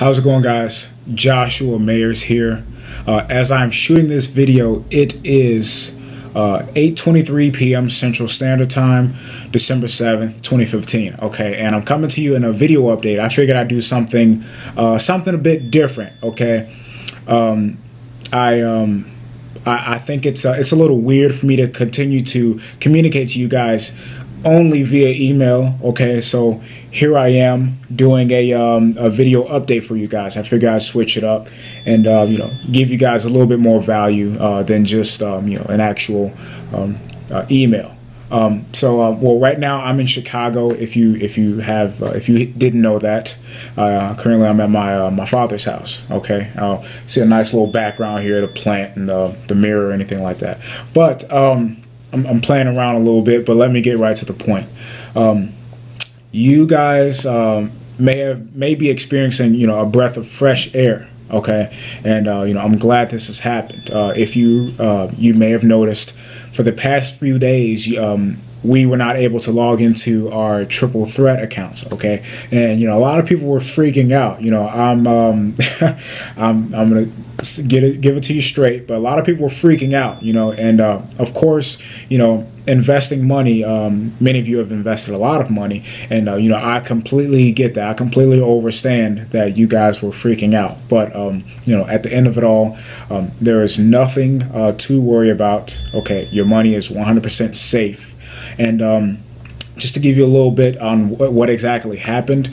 How's it going, guys? Joshua Mayers here. As I'm shooting this video, it is 8:23 p.m. Central Standard Time, December 7th, 2015. Okay, and I'm coming to you in a video update. I figured I'd do something a bit different. Okay, I think it's a little weird for me to continue to communicate to you guys only via email. Okay, so here I am doing a video update for you guys. I figured I'd switch it up and give you guys a little bit more value than just an actual email. Well, right now I'm in Chicago. If you didn't know that, currently I'm at my father's house. Okay, I'll see a nice little background here, the plant and the mirror or anything like that. But I'm playing around a little bit, but let me get right to the point. You guys may be experiencing a breath of fresh air. Okay, and I'm glad this has happened. If you may have noticed, for the past few days, we were not able to log into our triple threat accounts. Okay, and a lot of people were freaking out. I'm gonna give it to you straight, but a lot of people were freaking out. And of course, investing money. Many of you have invested a lot of money, and I completely get that. I completely understand that you guys were freaking out. But at the end of it all, there is nothing to worry about. Okay, your money is 100% safe. And just to give you a little bit on what exactly happened,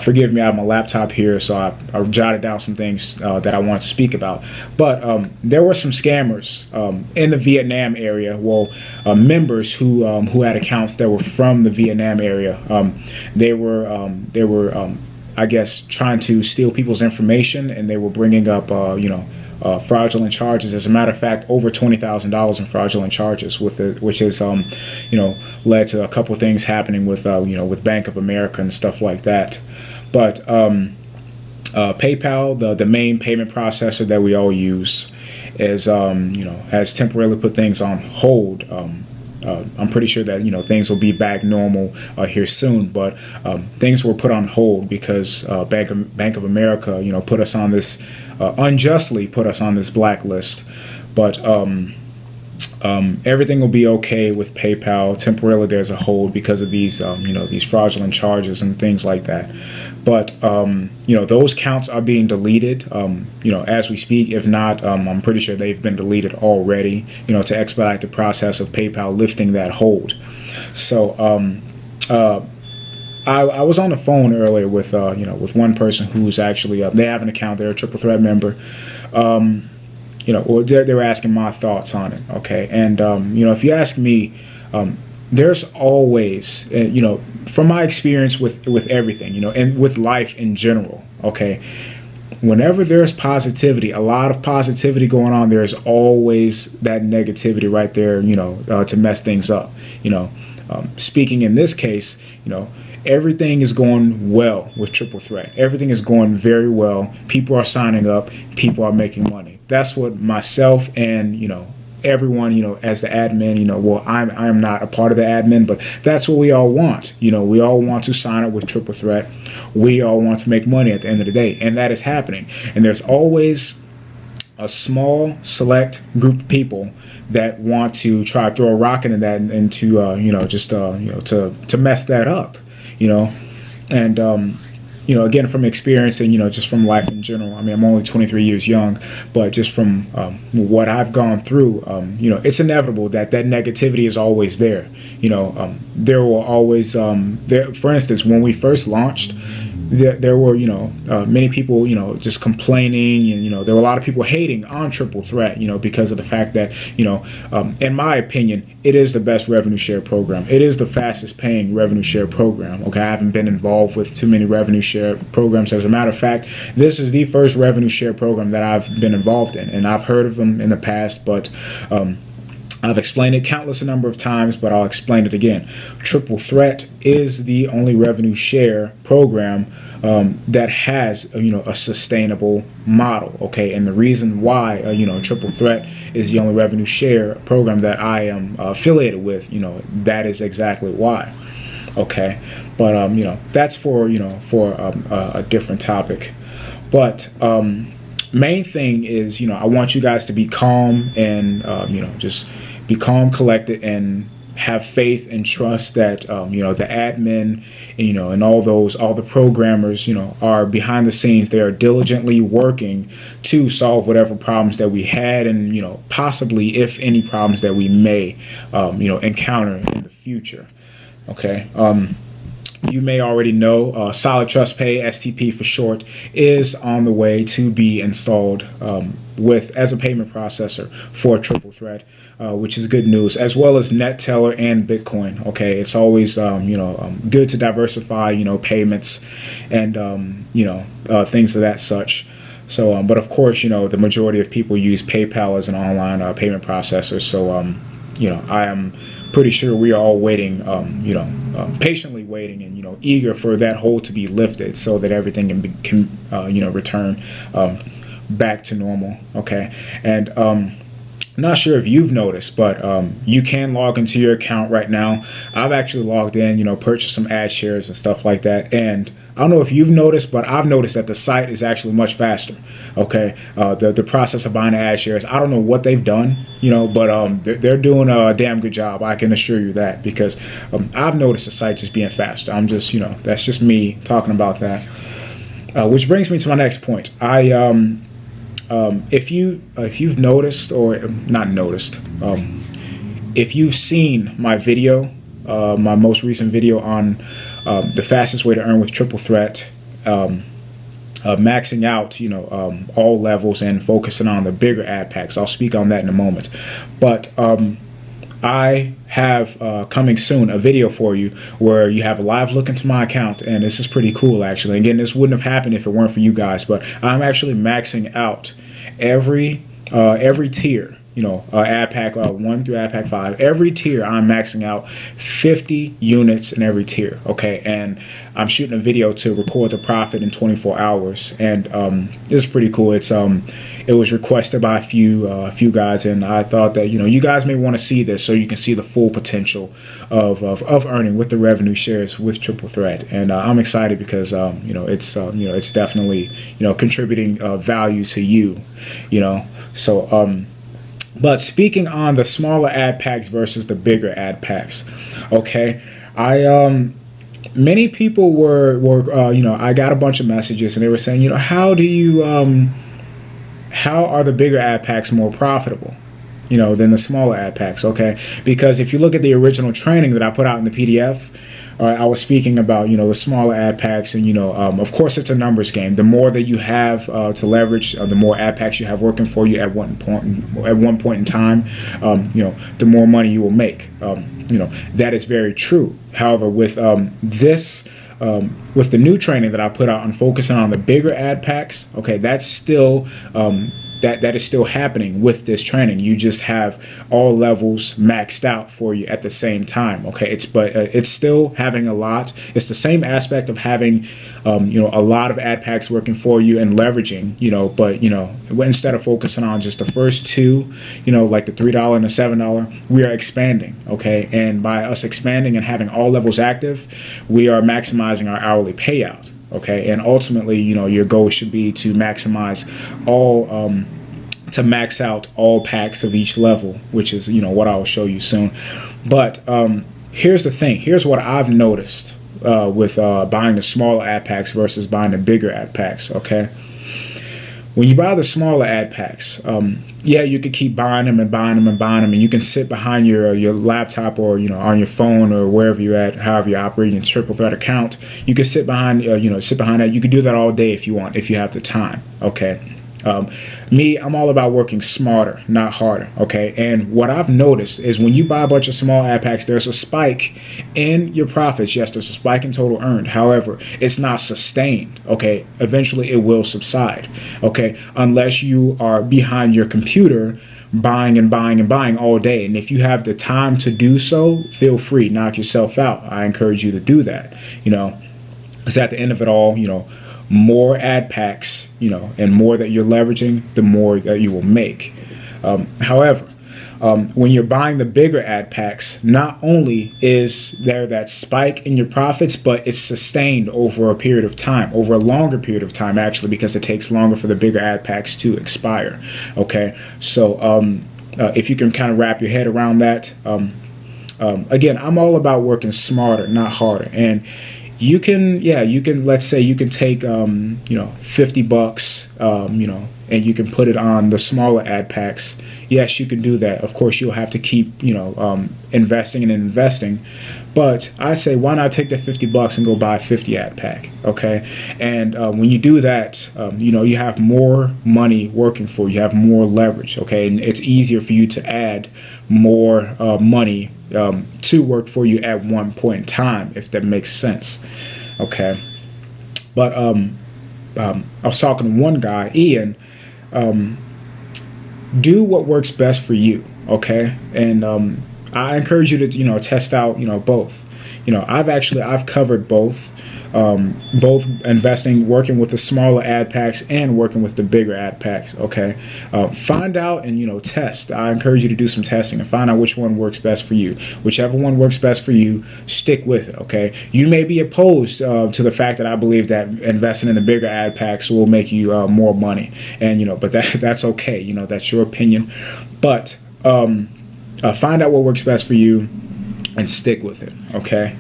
forgive me, I have my laptop here, so I jotted down some things that I want to speak about. But there were some scammers in the Vietnam area. Well, members who had accounts that were from the Vietnam area. They were I guess trying to steal people's information, and they were bringing up fraudulent charges. As a matter of fact, over $20,000 in fraudulent charges, which has led to a couple things happening with with Bank of America and stuff like that. But PayPal, the main payment processor that we all use, is has temporarily put things on hold. I'm pretty sure that things will be back normal here soon, but things were put on hold because Bank of America put us on this unjustly put us on this blacklist. But everything will be okay with PayPal. Temporarily there's a hold because of these these fraudulent charges and things like that. But those counts are being deleted as we speak. If not, I'm pretty sure they've been deleted already, to expedite the process of PayPal lifting that hold. So I was on the phone earlier with with one person who's actually they have an account. They're a triple threat member. They were asking my thoughts on it. Okay, and if you ask me, there's always from my experience with everything, and with life in general. Okay, whenever there's positivity, a lot of positivity going on, there's always that negativity right there, to mess things up. Speaking in this case, everything is going well with triple threat. Everything is going very well. People are signing up. People are making money. That's what myself and everyone as the admin, well, I am not a part of the admin, but that's what we all want. We all want to sign up with triple threat. We all want to make money at the end of the day, and that is happening. And there's always a small select group of people that want to try to throw a rock into that and to to mess that up. And again, from experience and just from life in general. I mean, I'm only 23 years young, but just from what I've gone through, it's inevitable that negativity is always there. There will always for instance, when we first launched, there were many people just complaining, and there were a lot of people hating on triple threat because of the fact that in my opinion, it is the best revenue share program. It is the fastest paying revenue share program. Okay, I haven't been involved with too many revenue share programs. As a matter of fact, this is the first revenue share program that I've been involved in, and I've heard of them in the past, but I've explained it countless a number of times, but I'll explain it again. Triple Threat is the only revenue share program that has a sustainable model. Okay, and the reason why Triple Threat is the only revenue share program that I am affiliated with, that is exactly why. Okay, but that's for a different topic. But main thing is, I want you guys to be calm and just be calm, collected, and have faith and trust that the admin, and all the programmers, are behind the scenes. They are diligently working to solve whatever problems that we had, and possibly if any problems that we may encounter in the future. Okay. You may already know Solid Trust Pay, STP for short, is on the way to be installed as a payment processor for Triple Threat, which is good news, as well as NetTeller and Bitcoin. Okay, it's always good to diversify payments and things of that such. So, but of course, the majority of people use PayPal as an online payment processor. So, I am pretty sure we are all waiting, patiently waiting and eager for that hold to be lifted so that everything can return back to normal. Okay, and not sure if you've noticed, but you can log into your account right now. I've actually logged in, purchased some ad shares and stuff like that, and I don't know if you've noticed, but I've noticed that the site is actually much faster. Okay, the process of buying ad shares, I don't know what they've done, but they're doing a damn good job. I can assure you that, because I've noticed the site just being faster. I'm just, that's just me talking about that. Which brings me to my next point. If you've noticed, or not noticed, if you've seen my video, my most recent video on the fastest way to earn with Triple Threat, maxing out all levels and focusing on the bigger ad packs, I'll speak on that in a moment. But I have coming soon a video for you where you have a live look into my account, and this is pretty cool actually. Again, this wouldn't have happened if it weren't for you guys, but I'm actually maxing out every tier, ad pack 1 through ad pack 5, every tier. I'm maxing out 50 units in every tier. Okay, and I'm shooting a video to record the profit in 24 hours, and this is pretty cool. It was requested by a few guys, and I thought that you guys may want to see this so you can see the full potential of earning with the revenue shares with Triple Threat. And I'm excited because it's definitely contributing value to you, so but speaking on the smaller ad packs versus the bigger ad packs, okay, many people were I got a bunch of messages and they were saying, how are the bigger ad packs more profitable, than the smaller ad packs? Okay, because if you look at the original training that I put out in the PDF, I was speaking about the smaller ad packs, and of course it's a numbers game. The more that you have to leverage, the more ad packs you have working for you at one point in time, the more money you will make. That is very true. However, with with the new training that I put out on focusing on the bigger ad packs, okay, that's still that is still happening with this training. You just have all levels maxed out for you at the same time. Okay, it's still having a lot. It's the same aspect of having a lot of ad packs working for you and leveraging, but instead of focusing on just the first two, like the $3 and the $7, we are expanding. Okay, and by us expanding and having all levels active, we are maximizing our hourly payout. Okay, and ultimately, your goal should be to maximize all, to max out all packs of each level, which is, what I will show you soon. But here's the thing. Here's what I've noticed with buying the smaller ad packs versus buying the bigger ad packs. Okay, when you buy the smaller ad packs, yeah, you could keep buying them and buying them and buying them, and you can sit behind your laptop or on your phone or wherever you're at, however you're operating your Triple Threat account. You can sit behind that. You can do that all day if you want, if you have the time. Okay. Me, I'm all about working smarter, not harder. Okay, and what I've noticed is when you buy a bunch of small ad packs, there's a spike in your profits. Yes, there's a spike in total earned. However, it's not sustained. Okay, eventually it will subside. Okay, unless you are behind your computer buying and buying and buying all day. And if you have the time to do so, feel free, knock yourself out. I encourage you to do that. Because at the end of it all, more ad packs, and more that you're leveraging, the more that you will make. However, when you're buying the bigger ad packs, not only is there that spike in your profits, but it's sustained over a period of time, over a longer period of time, actually, because it takes longer for the bigger ad packs to expire. Okay, so if you can kind of wrap your head around that, again, I'm all about working smarter, not harder. And you can, let's say you can take, $50, and you can put it on the smaller ad packs. Yes, you can do that. Of course, you'll have to keep, investing and investing. But I say, why not take that $50 and go buy a 50 ad pack? Okay. And when you do that, you have more money working for you. You have more leverage. Okay. And it's easier for you to add more money to work for you at one point in time, if that makes sense. Okay. But I was talking to one guy, Ian. Do what works best for you. Okay. And I encourage you to test out both. I've covered both investing, working with the smaller ad packs, and working with the bigger ad packs. Okay. Find out and test. I encourage you to do some testing and find out which one works best for you. Whichever one works best for you, stick with it. Okay. You may be opposed to the fact that I believe that investing in the bigger ad packs will make you more money, and but that's okay. That's your opinion, but find out what works best for you and stick with it. Okay.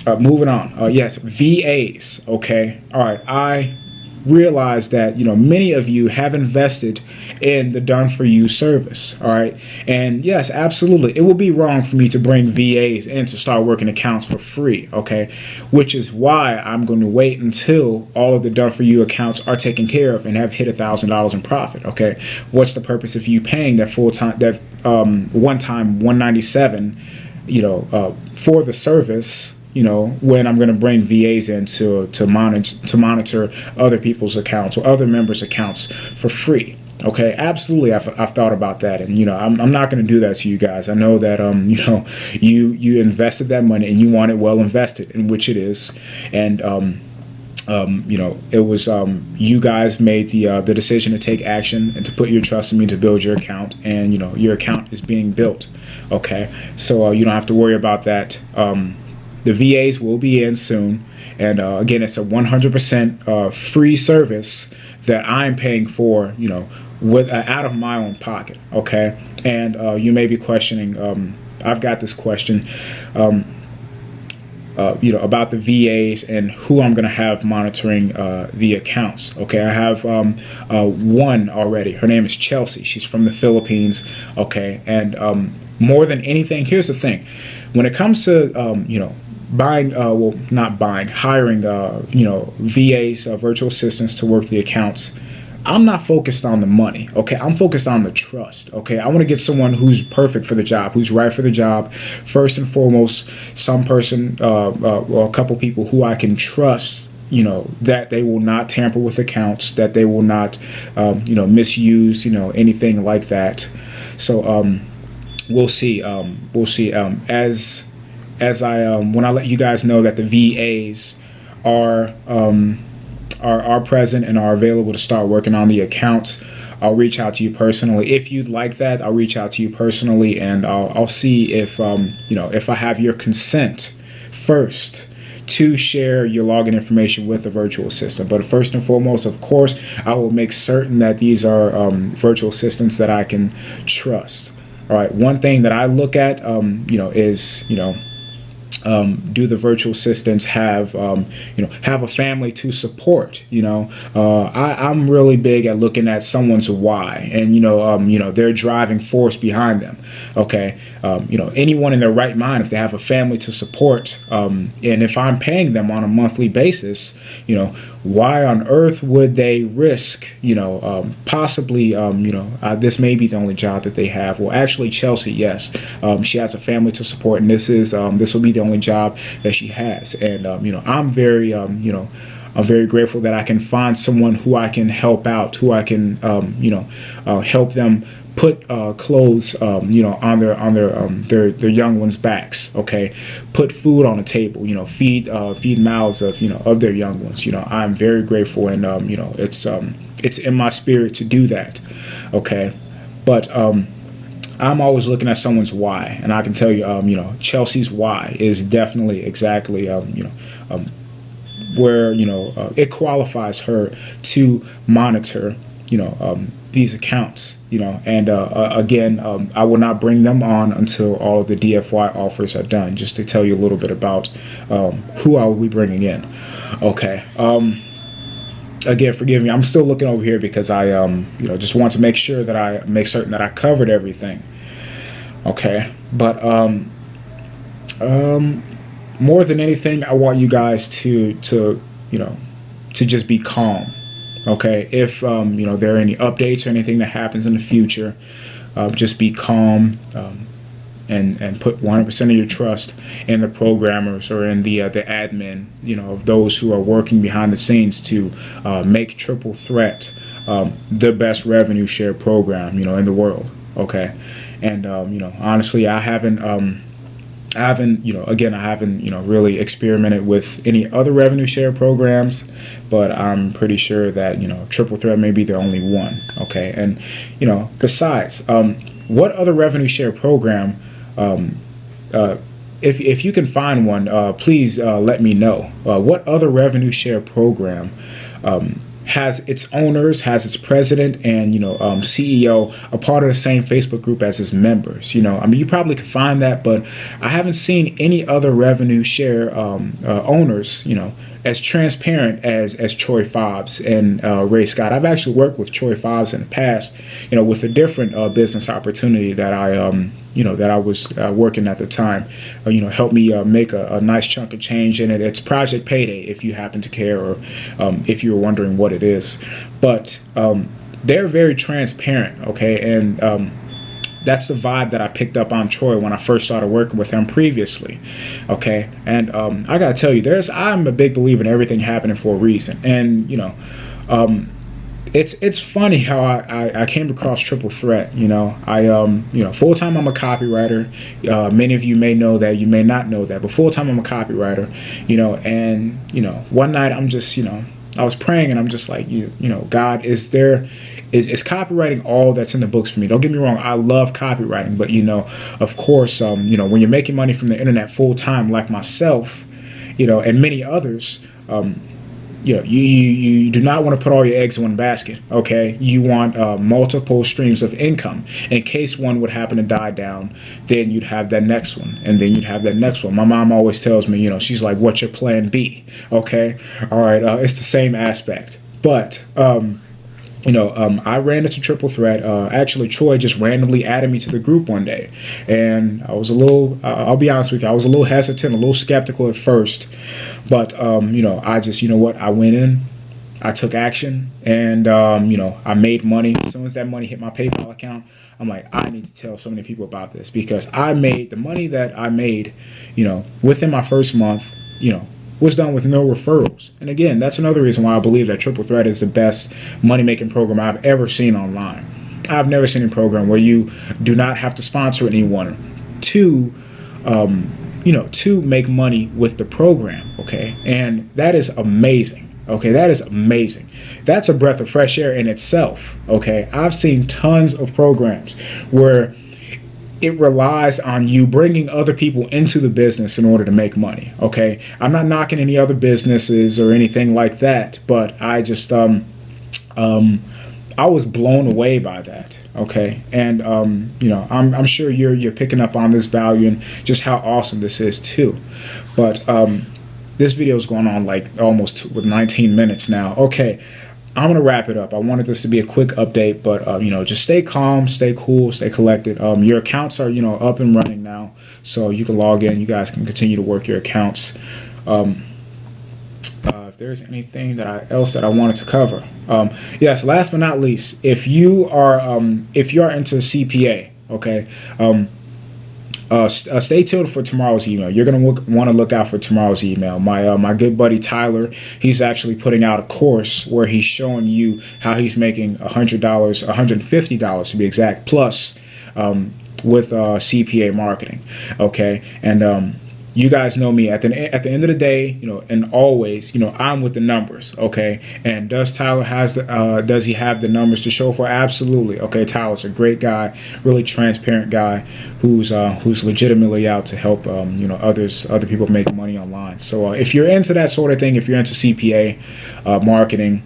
Moving on. Yes, VAs. Okay. All right. I realize that many of you have invested in the done for you service. All right. And yes, absolutely, it will be wrong for me to bring VAs in to start working accounts for free. Okay. Which is why I'm going to wait until all of the done for you accounts are taken care of and have hit $1,000 in profit. Okay. What's the purpose of you paying that one time $197 for the service when I'm going to bring VAs in to monitor other people's accounts or other members' accounts for free? Okay, absolutely. I've thought about that, and I'm not going to do that to you guys. I know that you invested that money and you want it well invested, in which it is, and it was you guys made the decision to take action and to put your trust in me to build your account, and your account is being built. Okay, so you don't have to worry about that. The VAs will be in soon, and again, it's a 100% free service that I'm paying for, out of my own pocket. Okay, and you may be questioning. I've got this question, about the VAs and who I'm going to have monitoring the accounts. Okay, I have one already. Her name is Chelsea. She's from the Philippines. Okay, and more than anything, here's the thing: when it comes to hiring VAs, virtual assistants to work the accounts, I'm not focused on the money. Okay, I'm focused on the trust. Okay, I want to get someone who's perfect for the job, who's right for the job. First and foremost, some person or a couple people who I can trust, that they will not tamper with accounts, that they will not misuse anything like that. So we'll see. As I when I let you guys know that the VAs are present and are available to start working on the accounts, I'll reach out to you personally. If you'd like that, I'll reach out to you personally, and I'll see if if I have your consent first to share your login information with the virtual assistant. But first and foremost, of course, I will make certain that these are virtual assistants that I can trust. All right. One thing that I look at, is do the virtual assistants have have a family to support? I'm really big at looking at someone's why and their driving force behind them. Okay, anyone in their right mind, if they have a family to support, and if I'm paying them on a monthly basis, why on earth would they risk possibly this may be the only job that they have? Well, actually, Chelsea, yes, she has a family to support, and this will be the only job that she has. And I'm very grateful that I can find someone who I can help out, who I can help them put clothes on their young ones' backs. Okay, put food on the table, feed mouths of their young ones. I'm very grateful, and it's in my spirit to do that. Okay. But I'm always looking at someone's why, and I can tell you, Chelsea's why is definitely exactly, where it qualifies her to monitor, these accounts, and again, I will not bring them on until all of the DFY offers are done. Just to tell you a little bit about who I will be bringing in. Okay. Again, forgive me. I'm still looking over here because I, just want to make sure that I make certain that I covered everything. Okay, but more than anything, I want you guys to just be calm. Okay, if there are any updates or anything that happens in the future, just be calm. And put 100% of your trust in the programmers or in the admin, of those who are working behind the scenes to make Triple Threat the best revenue share program, in the world. Okay, and honestly, I haven't really experimented with any other revenue share programs, but I'm pretty sure that Triple Threat may be the only one. Okay, and besides, what other revenue share program? If you can find one, please let me know. What other revenue share program has its owners, has its president, and CEO a part of the same Facebook group as its members? You probably could find that, but I haven't seen any other revenue share owners, as transparent as Troy Fobbs and Ray Scott. I've actually worked with Troy Fobbs in the past, with a different business opportunity that I was working at the time. Helped me make a nice chunk of change in it. It's Project Payday, if you happen to care, or if you're wondering what it is. But they're very transparent, okay? And that's the vibe that I picked up on Troy when I first started working with him previously, okay? And I gotta tell you, I'm a big believer in everything happening for a reason. And it's funny how I came across Triple Threat. Full time I'm a copywriter. Many of you may know that, you may not know that, but full time I'm a copywriter. And one night I'm just I was praying and I'm just like, God, is copywriting all that's in the books for me? Don't get me wrong, I love copywriting, but of course, when you're making money from the internet full time like myself, and many others, you do not want to put all your eggs in one basket, okay? You want multiple streams of income. In case one would happen to die down, then you'd have that next one, and then you'd have that next one. My mom always tells me, she's like, what's your plan B, okay? All right, it's the same aspect. But, I ran into Triple Threat. Actually, Troy just randomly added me to the group one day. And I was a little, I'll be honest with you, I was a little hesitant, a little skeptical at first. But, I just, I went in, I took action, and, I made money. As soon as that money hit my PayPal account, I'm like, I need to tell so many people about this, because I made the money that I made, within my first month, was done with no referrals. And again, that's another reason why I believe that Triple Threat is the best money-making program I've ever seen online. I've never seen a program where you do not have to sponsor anyone to make money with the program, okay? And that is amazing, okay? That is amazing. That's a breath of fresh air in itself, okay? I've seen tons of programs where it relies on you bringing other people into the business in order to make money, okay? I'm not knocking any other businesses or anything like that, but I just, I was blown away by that, okay? And, I'm sure you're picking up on this value and just how awesome this is too. But this video is going on like almost with 19 minutes now. Okay, I'm going to wrap it up. I wanted this to be a quick update, but, just stay calm, stay cool, stay collected. Your accounts are, up and running now, so you can log in. You guys can continue to work your accounts. If there's anything else that I wanted to cover. Yes, last but not least, if you are into CPA, okay, stay tuned for tomorrow's email. You're going to want to look out for tomorrow's email. My good buddy Tyler, he's actually putting out a course where he's showing you how he's making $100, $150 to be exact, plus with CPA marketing. Okay, and you guys know me. At the end of the day, and always, I'm with the numbers, okay? And does Tyler does he have the numbers to show for? Absolutely, okay. Tyler's a great guy, really transparent guy, who's legitimately out to help other people make money online. So if you're into that sort of thing, if you're into CPA marketing,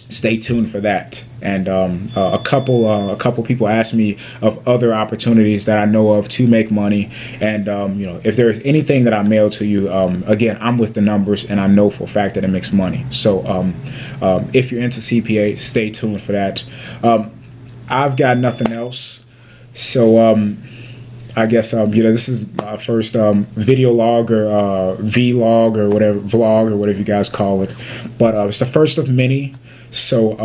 stay tuned for that. And a couple people asked me of other opportunities that I know of to make money. And if there's anything that I mail to you, again, I'm with the numbers, and I know for a fact that it makes money. So if you're into CPA, stay tuned for that. I've got nothing else. So I guess this is my first video log or vlog or whatever, vlog or whatever you guys call it. But it's the first of many. So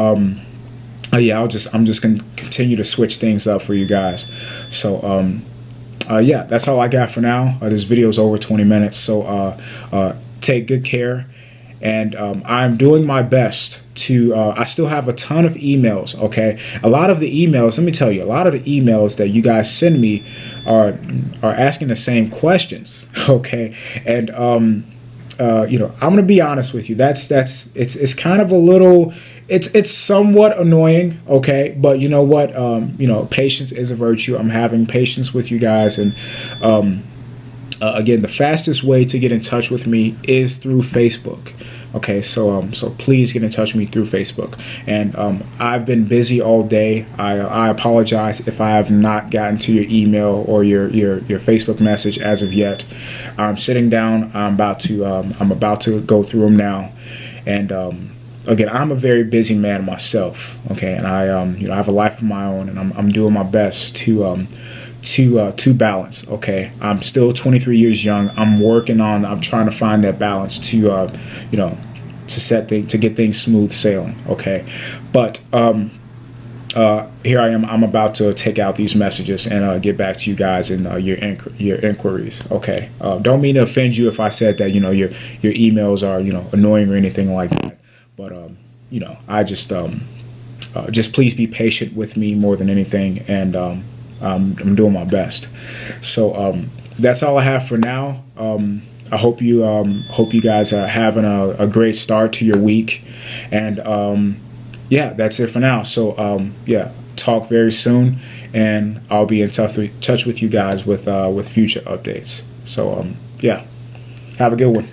yeah, I'm just gonna continue to switch things up for you guys. So yeah, that's all I got for now. This video is over 20 minutes, so take good care. And I'm doing my best to, I still have a ton of emails, okay? A lot of the emails, let me tell you, a lot of the emails that you guys send me are asking the same questions, okay? And I'm gonna be honest with you. It's kind of a little, it's somewhat annoying, okay? But you know what? Patience is a virtue. I'm having patience with you guys, and again, the fastest way to get in touch with me is through Facebook. Okay, so please get in touch with me through Facebook. And I've been busy all day. I apologize if I have not gotten to your email or your Facebook message as of yet. I'm sitting down. I'm about to go through them now. And again, I'm a very busy man myself. Okay, and I have a life of my own, and I'm doing my best to balance. Okay, I'm still 23 years young. I'm trying to find that balance to to get things smooth sailing. Okay, but here I am. I'm about to take out these messages and get back to you guys in your inquiries. Okay, don't mean to offend you if I said that your emails are annoying or anything like that, but I just please be patient with me more than anything, and I'm doing my best. So that's all I have for now. I hope you guys are having a great start to your week, and yeah, that's it for now. So yeah, talk very soon, and I'll be in touch with you guys with future updates. So yeah, have a good one.